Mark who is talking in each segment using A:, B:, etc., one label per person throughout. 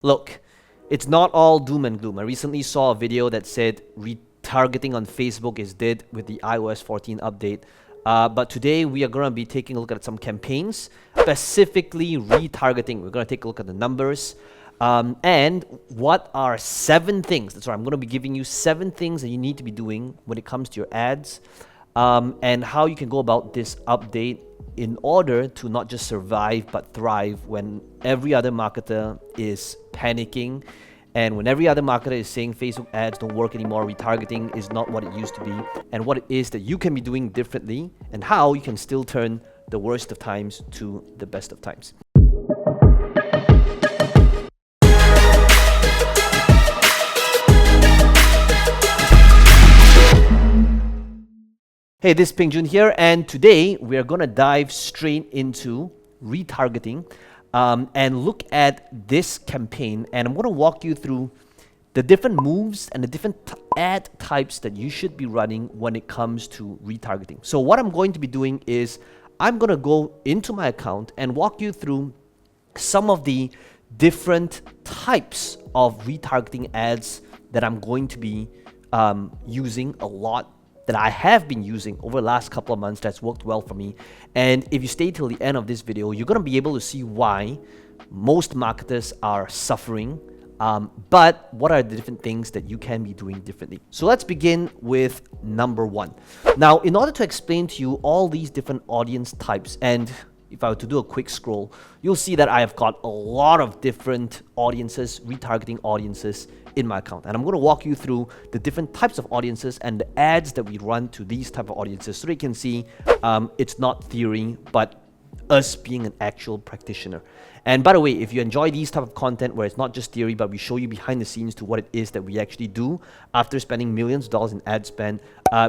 A: Look, it's not all doom and gloom. I recently saw a video that said retargeting on Facebook is dead with the iOS 14 update. But today we are going to be taking a look at some campaigns, specifically retargeting. We're going to take a look at the numbers and what are 7 things. That's right, I'm going to be giving you 7 things that you need to be doing when it comes to your ads and how you can go about this update in order to not just survive but thrive when every other marketer is panicking and when every other marketer is saying Facebook ads don't work anymore, retargeting is not what it used to be, and what it is that you can be doing differently and how you can still turn the worst of times to the best of times. Hey, this is Peng Joon here, and today we are going to dive straight into retargeting and look at this campaign, and I'm going to walk you through the different moves and the different ad types that you should be running when it comes to retargeting. So what I'm going to be doing is I'm going to go into my account and walk you through some of the different types of retargeting ads that I'm going to be using a lot, that I have been using over the last couple of months, that's worked well for me. And if you stay till the end of this video, you're going to be able to see why most marketers are suffering, but what are the different things that you can be doing differently. So let's begin with number 1. Now, in order to explain to you all these different audience types, and if I were to do a quick scroll, you'll see that I have got a lot of different audiences, retargeting audiences in my account. And I'm going to walk you through the different types of audiences and the ads that we run to these type of audiences so that you can see it's not theory, but us being an actual practitioner. And by the way, if you enjoy these type of content where it's not just theory, but we show you behind the scenes to what it is that we actually do after spending millions of dollars in ad spend,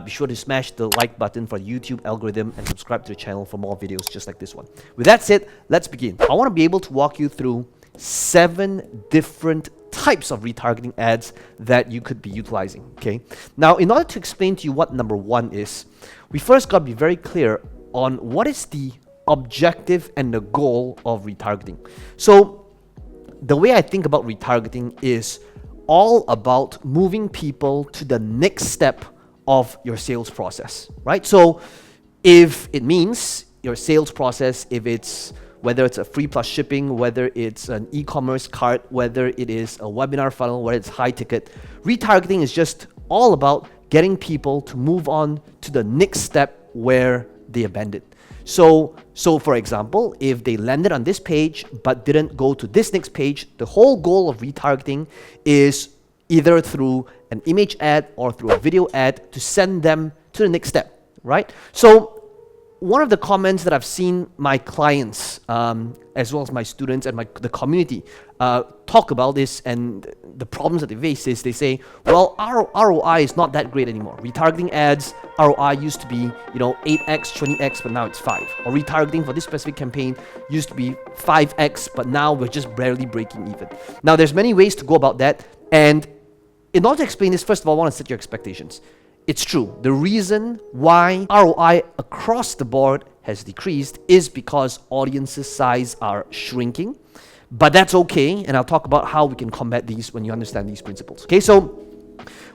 A: be sure to smash the like button for the YouTube algorithm and subscribe to the channel for more videos just like this one. With that said, let's begin. I want to be able to walk you through 7 different types of retargeting ads that you could be utilizing. Okay. Now, in order to explain to you what number 1 is, we first got to be very clear on what is the objective and the goal of retargeting. So the way I think about retargeting is all about moving people to the next step of your sales process, right? So if it means your sales process, if it's whether it's a free plus shipping, whether it's an e-commerce cart, whether it is a webinar funnel, whether it's high ticket, retargeting is just all about getting people to move on to the next step where they abandoned. So for example, if they landed on this page but didn't go to this next page, the whole goal of retargeting is either through an image ad or through a video ad to send them to the next step, right? So one of the comments that I've seen my clients, as well as my students and the community talk about this and the problems that they face is they say, well, our ROI is not that great anymore. Retargeting ads, ROI used to be 8x, 20x, but now it's 5. Or retargeting for this specific campaign used to be 5x, but now we're just barely breaking even. Now, there's many ways to go about that. And in order to explain this, first of all, I want to set your expectations. It's true. The reason why ROI across the board has decreased is because audiences size are shrinking, but that's okay. And I'll talk about how we can combat these when you understand these principles. Okay, so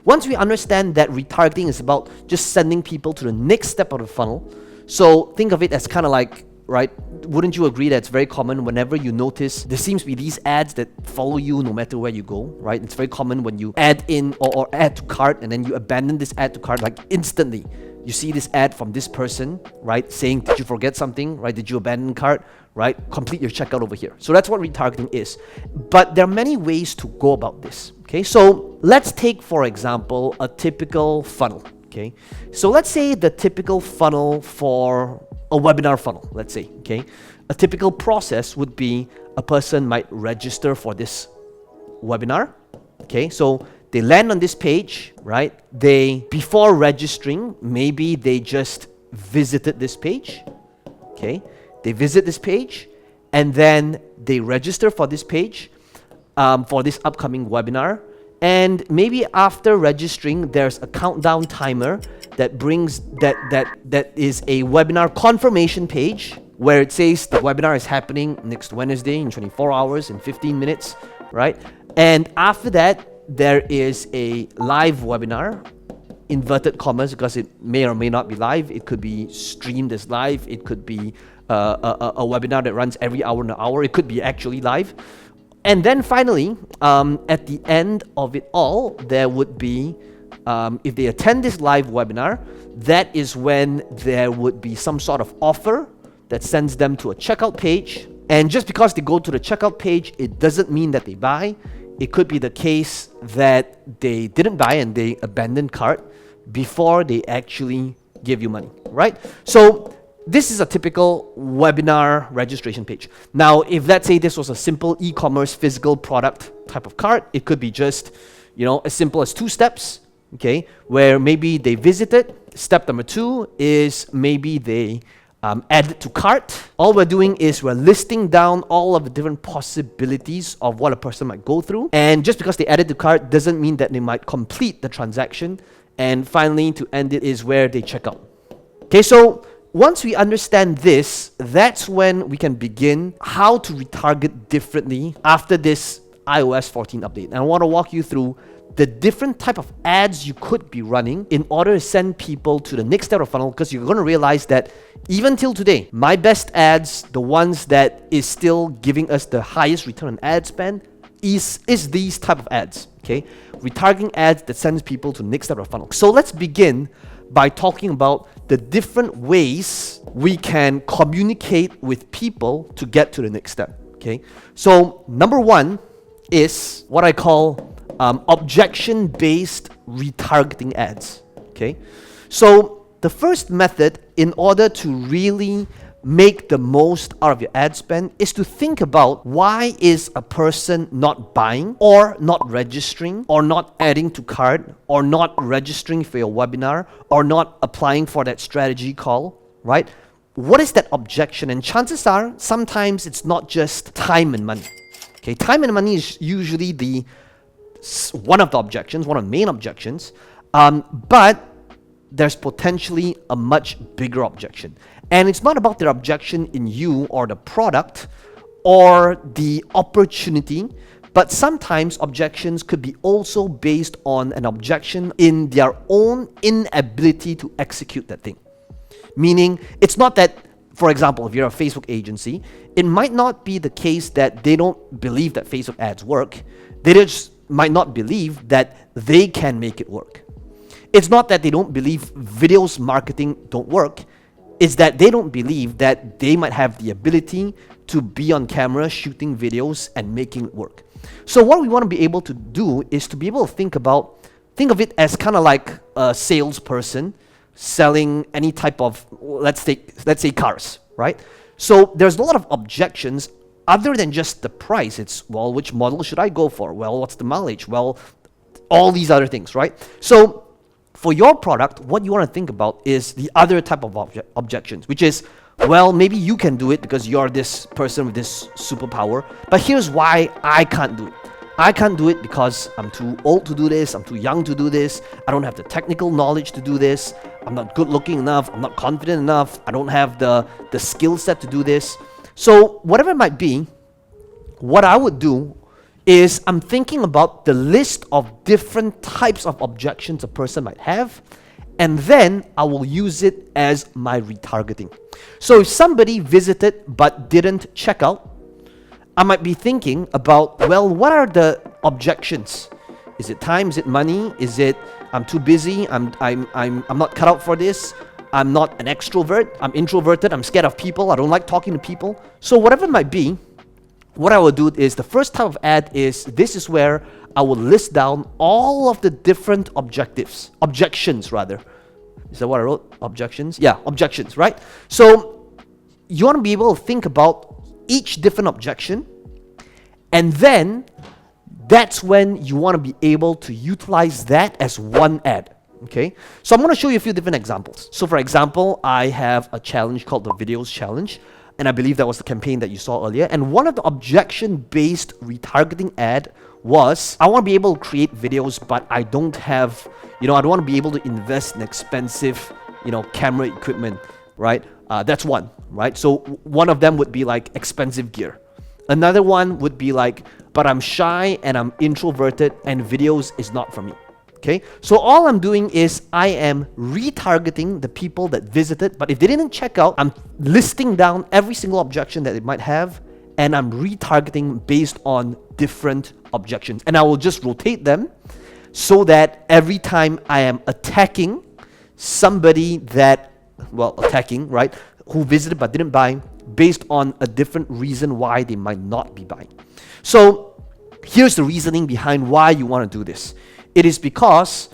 A: once we understand that retargeting is about just sending people to the next step of the funnel, so think of it as kind of like, right? Wouldn't you agree that it's very common whenever you notice there seems to be these ads that follow you no matter where you go, right? It's very common when you add in or add to cart and then you abandon this add to cart, like instantly you see this ad from this person, right? Saying, did you forget something, right? Did you abandon cart, right? Complete your checkout over here. So that's what retargeting is. But there are many ways to go about this, okay? So let's take, for example, a typical funnel, okay? So let's say the typical funnel for a webinar funnel, let's say, okay? A typical process would be a person might register for this webinar, okay? So they land on this page, right? Before registering, maybe they just visited this page, okay? They visit this page and then they register for this page for this upcoming webinar. And maybe after registering, there's a countdown timer that brings that is a webinar confirmation page where it says the webinar is happening next Wednesday in 24 hours and 15 minutes, right? And after that, there is a live webinar, inverted commas, because it may or may not be live. It could be streamed as live. It could be a webinar that runs every hour and an hour. It could be actually live. And then finally, at the end of it all, there would be, if they attend this live webinar, that is when there would be some sort of offer that sends them to a checkout page. And just because they go to the checkout page, it doesn't mean that they buy. It could be the case that they didn't buy and they abandoned cart before they actually give you money, right? So this is a typical webinar registration page. Now, if let's say this was a simple e-commerce physical product type of cart, it could be just, as simple as 2 steps, okay, where maybe they visited. Step number 2 is maybe they add it to cart. All we're doing is we're listing down all of the different possibilities of what a person might go through. And just because they added to cart doesn't mean that they might complete the transaction. And finally, to end it is where they check out. Okay, so once we understand this, that's when we can begin how to retarget differently after this iOS 14 update. And I want to walk you through the different type of ads you could be running in order to send people to the next step of funnel, because you're going to realize that even till today, my best ads, the ones that is still giving us the highest return on ad spend, is these type of ads, okay? Retargeting ads that sends people to the next step of funnel. So let's begin by talking about the different ways we can communicate with people to get to the next step, okay? So number 1 is what I call objection-based retargeting ads, okay? So the first method, in order to really make the most out of your ad spend, is to think about why is a person not buying or not registering or not adding to cart or not registering for your webinar or not applying for that strategy call, right? What is that objection? And chances are, sometimes it's not just time and money, okay? Time and money is usually one of the objections, one of the main objections, but there's potentially a much bigger objection. And it's not about their objection in you or the product or the opportunity, but sometimes objections could be also based on an objection in their own inability to execute that thing. Meaning, it's not that, for example, if you're a Facebook agency, it might not be the case that they don't believe that Facebook ads work. They just might not believe that they can make it work. It's not that they don't believe videos marketing don't work. It's that they don't believe that they might have the ability to be on camera shooting videos and making it work. So what we want to be able to do is to be able to think of it as kind of like a salesperson selling any type of, let's say cars, right? So there's a lot of objections other than just the price. It's, well, which model should I go for? Well, what's the mileage? Well, all these other things, right? So for your product, what you want to think about is the other type of objections, which is, well, maybe you can do it because you're this person with this superpower, but here's why I can't do it. I can't do it because I'm too old to do this, I'm too young to do this, I don't have the technical knowledge to do this, I'm not good looking enough, I'm not confident enough, I don't have the skill set to do this. So whatever it might be, what I would do is I'm thinking about the list of different types of objections a person might have, and then I will use it as my retargeting. So if somebody visited but didn't check out, I might be thinking about, well, what are the objections? Is it time? Is it money? Is it I'm too busy? I'm not cut out for this. I'm not an extrovert. I'm introverted. I'm scared of people. I don't like talking to people. So whatever it might be, what I will do is the first type of ad is, this is where I will list down all of the different objections rather. Is that what I wrote? Objections? Yeah, objections, right? So you want to be able to think about each different objection, and then that's when you want to be able to utilize that as one ad. Okay, so I'm going to show you a few different examples. So for example, I have a challenge called the Videos Challenge, and I believe that was the campaign that you saw earlier. And one of the objection-based retargeting ad was, I want to be able to create videos, but I don't have, I don't want to be able to invest in expensive, camera equipment, right? That's one, right? So one of them would be like expensive gear. Another one would be like, but I'm shy and I'm introverted and videos is not for me. Okay, so all I'm doing is I am retargeting the people that visited, but if they didn't check out, I'm listing down every single objection that they might have, and I'm retargeting based on different objections. And I will just rotate them so that every time I am attacking somebody that, well, attacking, right, who visited but didn't buy, based on a different reason why they might not be buying. So here's the reasoning behind why you want to do this. It is because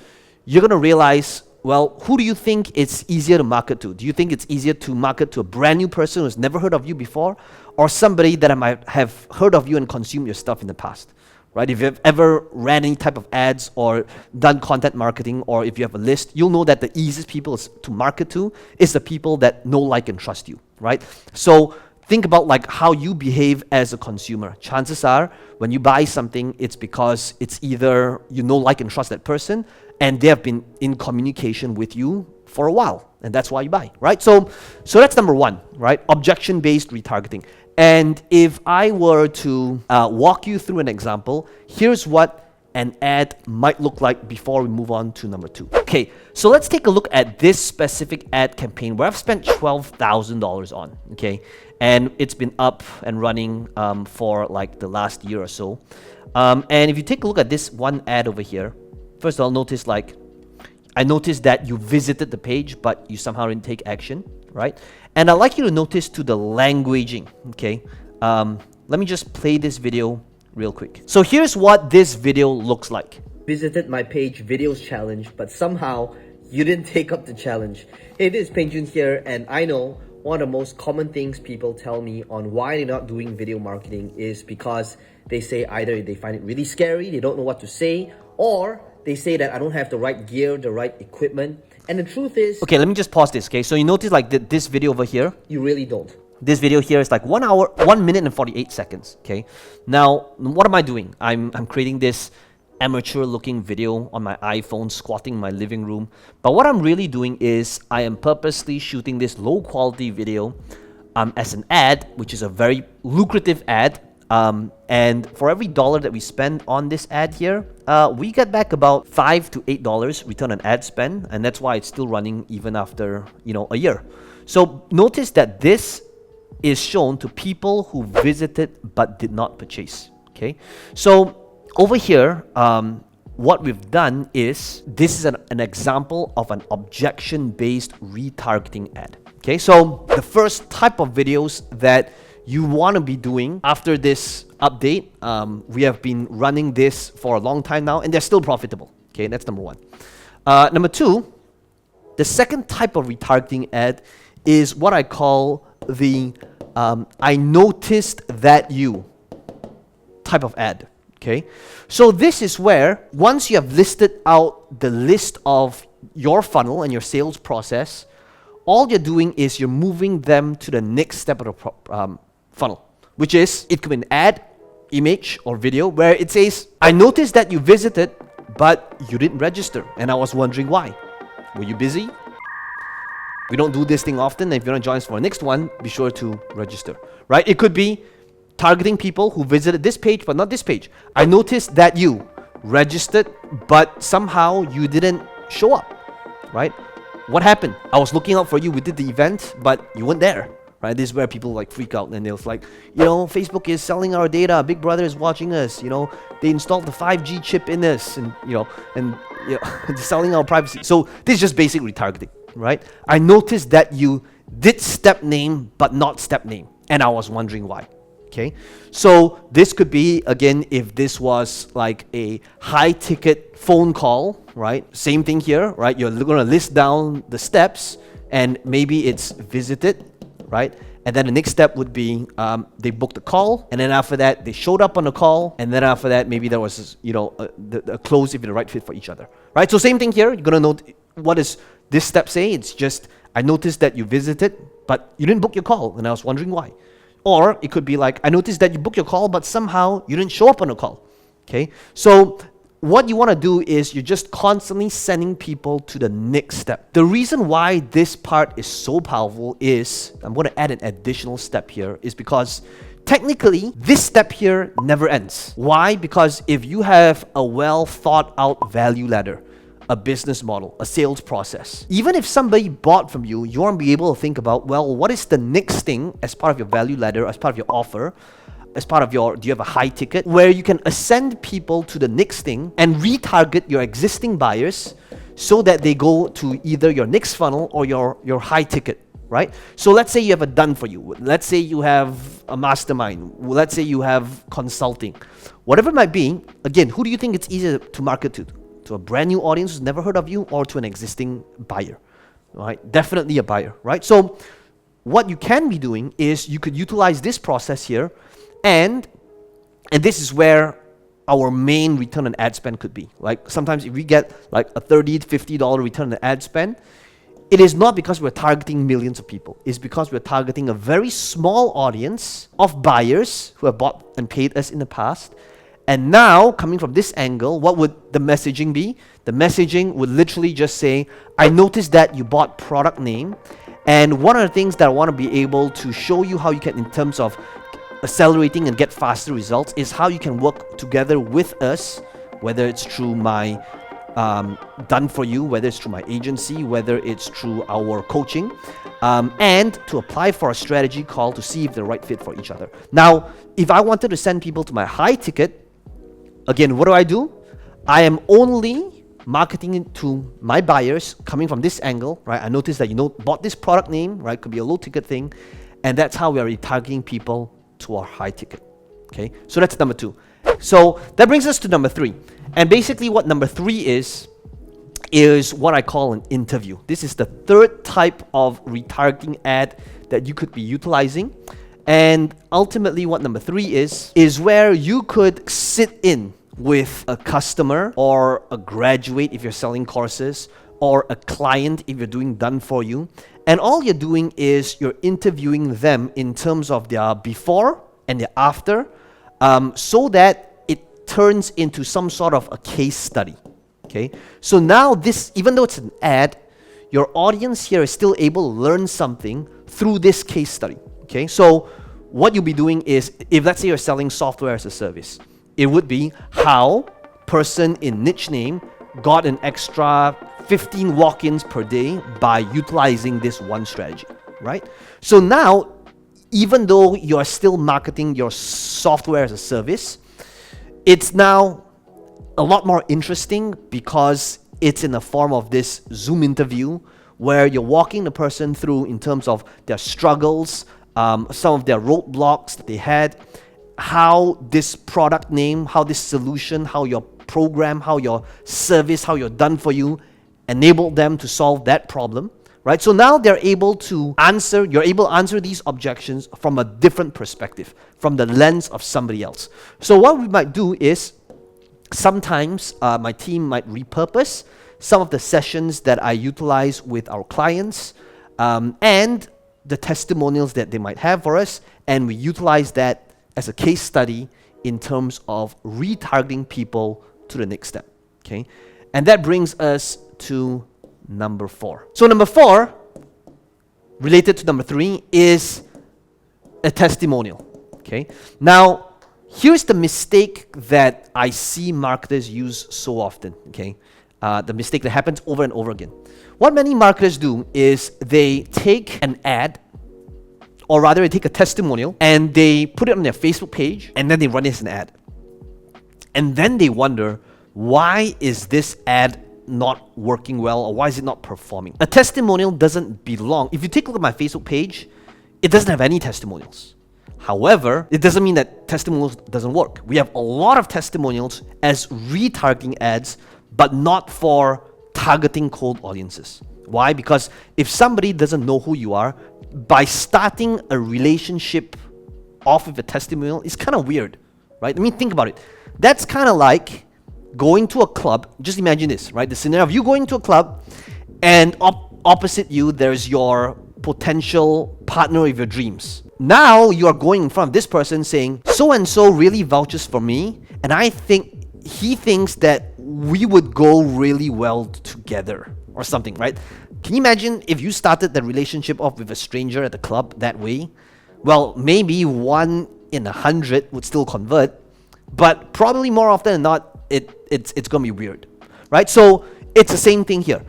A: you're going to realize, well, who do you think it's easier to market to? Do you think it's easier to market to a brand new person who's never heard of you before, or somebody that I might have heard of you and consumed your stuff in the past? Right? If you've ever ran any type of ads or done content marketing, or if you have a list, you'll know that the easiest people to market to is the people that know, like, and trust you, right? So think about like how you behave as a consumer. Chances are when you buy something, it's because it's either you know, like, and trust that person, and they have been in communication with you for a while, and that's why you buy, right? So that's number one, right? Objection-based retargeting. And if I were to walk you through an example, here's what an ad might look like before we move on to number two. Okay, so let's take a look at this specific ad campaign where I've spent $12,000 on, okay? And it's been up and running for like the last year or so. And if you take a look at this one ad over here, first of all, notice like, I noticed that you visited the page, but you somehow didn't take action, right? And I'd like you to notice to the languaging, okay? Let me just play this video real quick. So here's what this video looks like.
B: Visited my page videos challenge, but somehow you didn't take up the challenge. Hey, this is Peng Joon here, and I know one of the most common things people tell me on why they're not doing video marketing is because they say either they find it really scary, they don't know what to say, or they say that I don't have the right gear, the right equipment. And the truth is...
A: Okay, let me just pause this, okay? So you notice like this video over here?
B: You really don't.
A: This video here is like 1 minute and 48 seconds, okay? Now, what am I doing? I'm creating this amateur looking video on my iPhone, squatting in my living room. But what I'm really doing is I am purposely shooting this low quality video as an ad, which is a very lucrative ad. And for every dollar that we spend on this ad here, we get back about $5 to $8 return on ad spend, and that's why it's still running even after, you know, a year. So notice that this is shown to people who visited but did not purchase. Okay, so over here, what we've done is this is an example of an objection-based retargeting ad. Okay, so the first type of videos that you want to be doing after this update, we have been running this for a long time now, and they're still profitable. Okay, that's number one. Number two, the second type of retargeting ad is what I call the I noticed that you type of ad. Okay, so this is where once you have listed out the list of your funnel and your sales process, all you're doing is you're moving them to the next step of the funnel, which is, it could be an ad, image, or video where it says, I noticed that you visited, but you didn't register, and I was wondering why. Were you busy? We don't do this thing often, and if you want to join us for the next one, be sure to register, right? It could be targeting people who visited this page, but not this page. I noticed that you registered, but somehow you didn't show up, right? What happened? I was looking out for you, we did the event, but you weren't there. Right, this is where people like freak out, and they're like, you know, Facebook is selling our data. Big Brother is watching us. You know, they installed the 5G chip in us, and they're selling our privacy. So this is just basic retargeting, right? I noticed that you did step name but not step name, and I was wondering why. Okay, so this could be, again, if this was like a high ticket phone call, right? Same thing here, right? You're going to list down the steps, and maybe it's visited. Right? And then the next step would be they booked a call, and then after that they showed up on the call, and then after that maybe there was, you know, a close if you're the right fit for each other. Right? So same thing here. You're gonna note, what does this step say? It's just, I noticed that you visited, but you didn't book your call, and I was wondering why. Or it could be like, I noticed that you booked your call, but somehow you didn't show up on the call. Okay? So what you want to do is you're just constantly sending people to the next step. The reason why this part is so powerful is, I'm going to add an additional step here, is because Technically, this step here never ends. Why? Because if you have a well thought out value ladder, a business model, a sales process, even if somebody bought from you, you want to be able to think about, well, what is the next thing as part of your value ladder, as part of your offer, as part of your, do you have a high ticket, where you can ascend people to the next thing and retarget your existing buyers so that they go to either your next funnel or your high ticket, right? So let's say you have a done for you. Let's say you have a mastermind. Let's say you have consulting. Whatever it might be, again, who do you think it's easier to market to? To a brand new audience who's never heard of you, or to an existing buyer, right? Definitely a buyer, right? So what you can be doing is you could utilize this process here, and this is where our main return on ad spend could be. Like sometimes if we get like a $30 to $50 return on ad spend, it is not because we're targeting millions of people. It's because we're targeting a very small audience of buyers who have bought and paid us in the past. And now, coming from this angle, what would the messaging be? The messaging would literally just say, I noticed that you bought product name, and one of the things that I want to be able to show you how you can, in terms of accelerating and get faster results, is how you can work together with us, whether it's through my done for you, whether it's through my agency, whether it's through our coaching, and to apply for a strategy call to see if they're the right fit for each other. Now, if I wanted to send people to my high ticket, again, what do? I am only marketing it to my buyers coming from this angle, right? I noticed that bought this product name, right? Could be a low ticket thing, and that's how we are retargeting people to our high ticket. Okay, so that's number 2. So that brings us to number 3, and basically what number 3 is what I call an interview. This is the third type of retargeting ad that you could be utilizing. And ultimately what number 3 is where you could sit in with a customer or a graduate if you're selling courses, or a client if you're doing done for you, and all you're doing is you're interviewing them in terms of their before and their after, so that it turns into some sort of a case study. Okay, so now this, even though it's an ad, your audience here is still able to learn something through this case study. Okay, so what you'll be doing is, if let's say you're selling software as a service, it would be how person in niche name got an extra 15 walk-ins per day by utilizing this one strategy, right? So now, even though you're still marketing your software as a service, it's now a lot more interesting because it's in the form of this Zoom interview where you're walking the person through in terms of their struggles, some of their roadblocks that they had, how this product name, how this solution, how your program, how your service, how you're done for you enabled them to solve that problem, right? So now you're able to answer these objections from a different perspective, from the lens of somebody else. So what we might do is, sometimes my team might repurpose some of the sessions that I utilize with our clients, and the testimonials that they might have for us, and we utilize that as a case study in terms of retargeting people to the next step. Okay, and that brings us to number 4. So number 4, related to number 3, is a testimonial. Okay, now here's the mistake that I see marketers use so often. Okay, the mistake that happens over and over again. What many marketers do is they take an ad, or rather they take a testimonial, and they put it on their Facebook page, and then they run it as an ad. And then they wonder, why is this ad not working well, or why is it not performing? A testimonial doesn't belong. If you take a look at my Facebook page, it doesn't have any testimonials. However, it doesn't mean that testimonials doesn't work. We have a lot of testimonials as retargeting ads, but not for targeting cold audiences. Why? Because if somebody doesn't know who you are, by starting a relationship off with a testimonial, it's kind of weird, right? I mean, think about it. That's kind of like going to a club. Just imagine this, right? The scenario of you going to a club, and opposite you, there's your potential partner of your dreams. Now you are going in front of this person saying, so-and-so really vouches for me, and I think he thinks that we would go really well together, or something, right? Can you imagine if you started the relationship off with a stranger at the club that way? Well, maybe one in 100 would still convert, but probably more often than not, it's going to be weird, right? So it's the same thing here.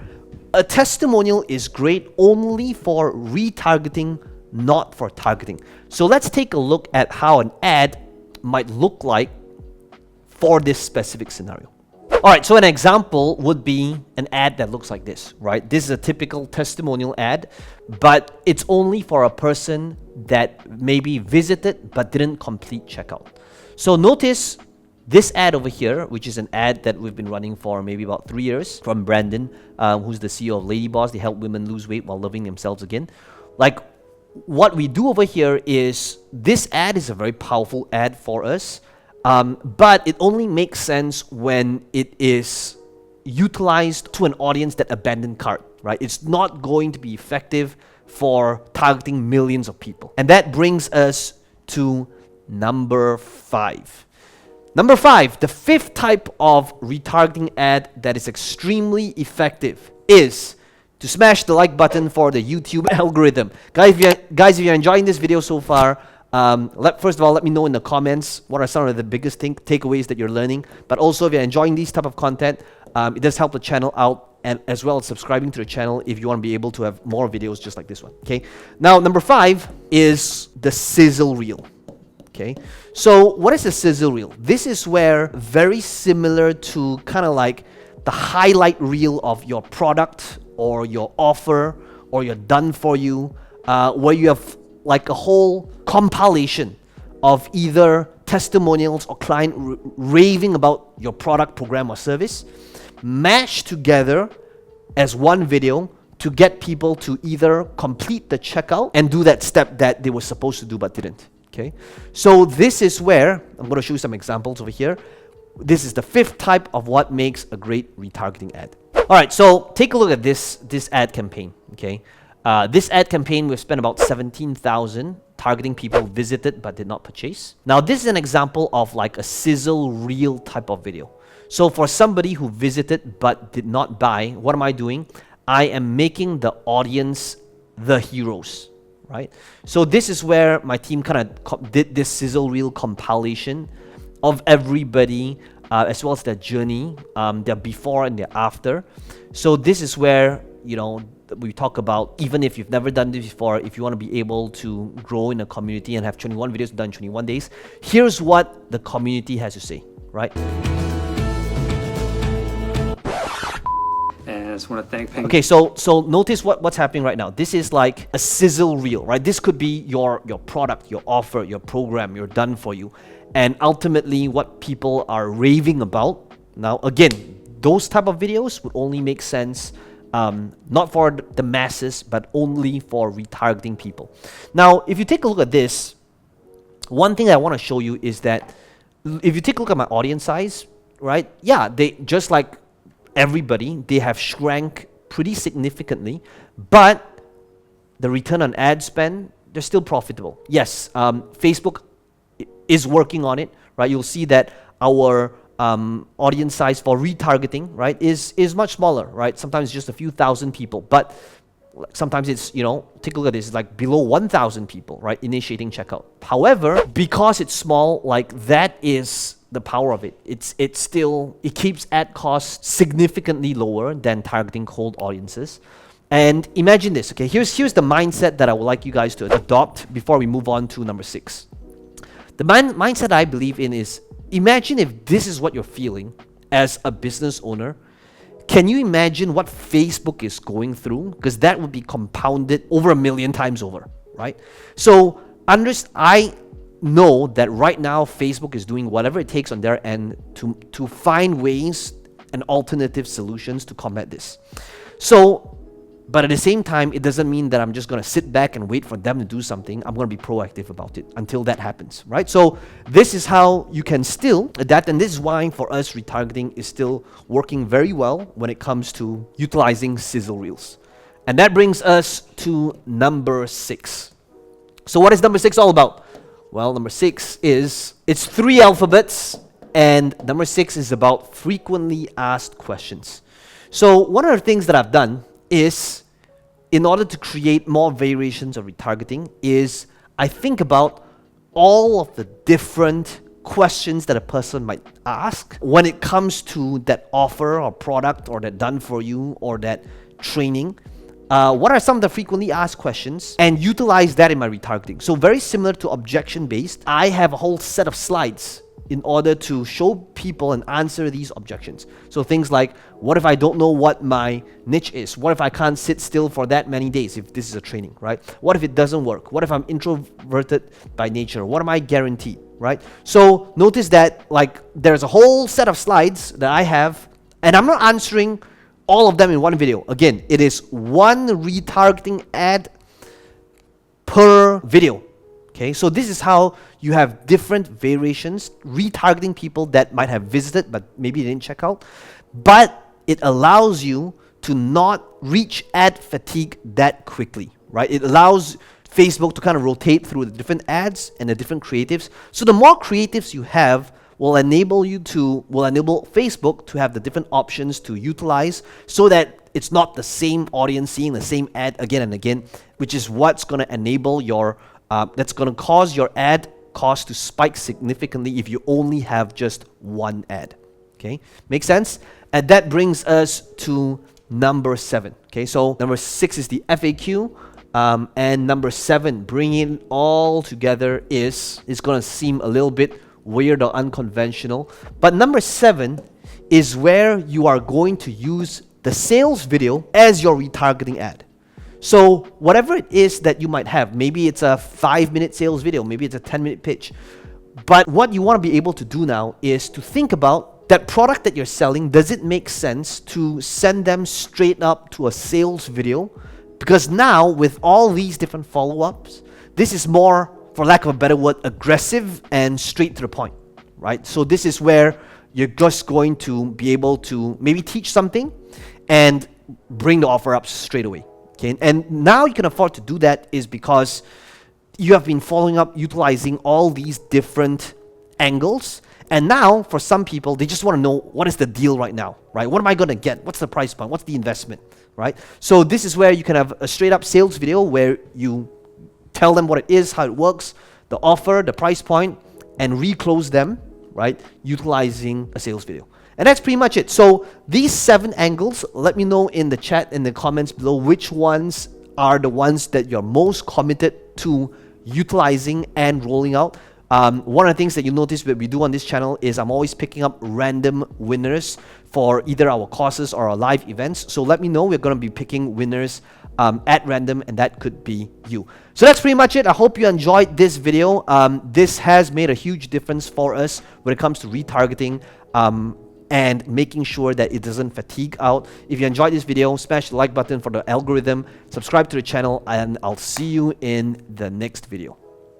A: A testimonial is great only for retargeting, not for targeting. So let's take a look at how an ad might look like for this specific scenario. All right, so an example would be an ad that looks like this, right? This is a typical testimonial ad, but it's only for a person that maybe visited but didn't complete checkout. So notice this ad over here, which is an ad that we've been running for maybe about 3 years from Brandon, who's the CEO of Lady Boss. They help women lose weight while loving themselves again. Like, what we do over here is this ad is a very powerful ad for us, but it only makes sense when it is utilized to an audience that abandoned cart, right? It's not going to be effective for targeting millions of people. And that brings us to number 5. Number 5, the 5th type of retargeting ad that is extremely effective is to smash the like button for the YouTube algorithm. Guys, if you're enjoying this video so far, first of all, let me know in the comments what are some of the biggest takeaways that you're learning. But also, if you're enjoying these type of content, it does help the channel out, and as well as subscribing to the channel if you want to be able to have more videos just like this one. Okay. Now, number 5 is the Sizzle Reel. Okay, so what is a Sizzle Reel? This is where, very similar to kind of like the highlight reel of your product or your offer or your done for you, where you have like a whole compilation of either testimonials or client raving about your product, program, or service, mashed together as one video to get people to either complete the checkout and do that step that they were supposed to do but didn't. Okay, so this is where I'm going to show you some examples over here. This is the 5th type of what makes a great retargeting ad. All right, so take a look at this ad campaign. Okay, this ad campaign, we've spent about 17,000 targeting people who visited but did not purchase. Now, this is an example of like a Sizzle Reel type of video. So for somebody who visited but did not buy, what am I doing? I am making the audience the heroes. Right? So this is where my team kind of did this Sizzle Reel compilation of everybody, as well as their journey, their before and their after. So this is where, you know, we talk about, even if you've never done this before, if you want to be able to grow in a community and have 21 videos done in 21 days, here's what the community has to say, right?
C: I just want to thank Peng.
A: Okay, so notice what's happening right now. This is like a Sizzle Reel, right? This could be your product, your offer, your program, your done for you, and ultimately what people are raving about. Now, again, those type of videos would only make sense not for the masses, but only for retargeting people. Now, if you take a look at this, one thing I want to show you is that if you take a look at my audience size, right? Yeah, they just like everybody, they have shrank pretty significantly, but the return on ad spend, they're still profitable. Yes, Facebook is working on it, right? You'll see that our audience size for retargeting, right, is much smaller, right? Sometimes just a few thousand people, but sometimes it's, you know, take a look at this, it's like below 1,000 people, right, initiating checkout. However, because it's small, like that is the power of it. It keeps ad costs significantly lower than targeting cold audiences. And imagine this, okay, here's the mindset that I would like you guys to adopt before we move on to number 6. The mindset I believe in is, imagine if this is what you're feeling as a business owner. Can you imagine what Facebook is going through? Because that would be compounded over 1 million times over, right? So I know that right now Facebook is doing whatever it takes on their end to find ways and alternative solutions to combat this. So, but at the same time, it doesn't mean that I'm just going to sit back and wait for them to do something. I'm going to be proactive about it until that happens, right? So this is how you can still adapt, and this is why for us retargeting is still working very well when it comes to utilizing Sizzle Reels. And that brings us to number 6. So what is number 6 all about? Well, number 6 is, it's 3 alphabets, and number 6 is about frequently asked questions. So one of the things that I've done is, in order to create more variations of retargeting, is I think about all of the different questions that a person might ask when it comes to that offer or product or that done for you or that training. What are some of the frequently asked questions, and utilize that in my retargeting. So very similar to objection based, I have a whole set of slides in order to show people and answer these objections. So things like, what if I don't know what my niche is? What if I can't sit still for that many days if this is a training, right? What if it doesn't work? What if I'm introverted by nature? What am I guaranteed, right? So notice that like there's a whole set of slides that I have, and I'm not answering all of them in one video. Again, it is one retargeting ad per video. Okay, so this is how you have different variations, retargeting people that might have visited but maybe didn't check out. But it allows you to not reach ad fatigue that quickly, right? It allows Facebook to kind of rotate through the different ads and the different creatives. So the more creatives you have will enable Facebook to have the different options to utilize, so that it's not the same audience seeing the same ad again and again, which is what's going to enable your that's going to cause your ad cost to spike significantly if you only have just one ad. Okay, make sense? And that brings us to number 7. Okay, so number 6 is the FAQ, and number 7, bringing it all together is going to seem a little bit weird or unconventional, but number 7 is where you are going to use the sales video as your retargeting ad. So whatever it is that you might have, maybe it's a 5-minute sales video, maybe it's a 10-minute pitch, but what you want to be able to do now is to think about that product that you're selling. Does it make sense to send them straight up to a sales video? Because now with all these different follow-ups, this is more, for lack of a better word, aggressive and straight to the point, right? So this is where you're just going to be able to maybe teach something and bring the offer up straight away. Okay, and now you can afford to do that is because you have been following up, utilizing all these different angles. And now for some people, they just want to know, what is the deal right now, right? What am I going to get? What's the price point? What's the investment, right? So this is where you can have a straight up sales video where you tell them what it is, how it works, the offer, the price point, and reclose them, right? Utilizing a sales video. And that's pretty much it. So these 7 angles, let me know in the chat, in the comments below, which ones are the ones that you're most committed to utilizing and rolling out. One of the things that you notice that we do on this channel is I'm always picking up random winners for either our courses or our live events. So let me know. We're going to be picking winners at random, and that could be you. So that's pretty much it. I hope you enjoyed this video. This has made a huge difference for us when it comes to retargeting and making sure that it doesn't fatigue out. If you enjoyed this video, smash the like button for the algorithm, subscribe to the channel, and I'll see you in the next video.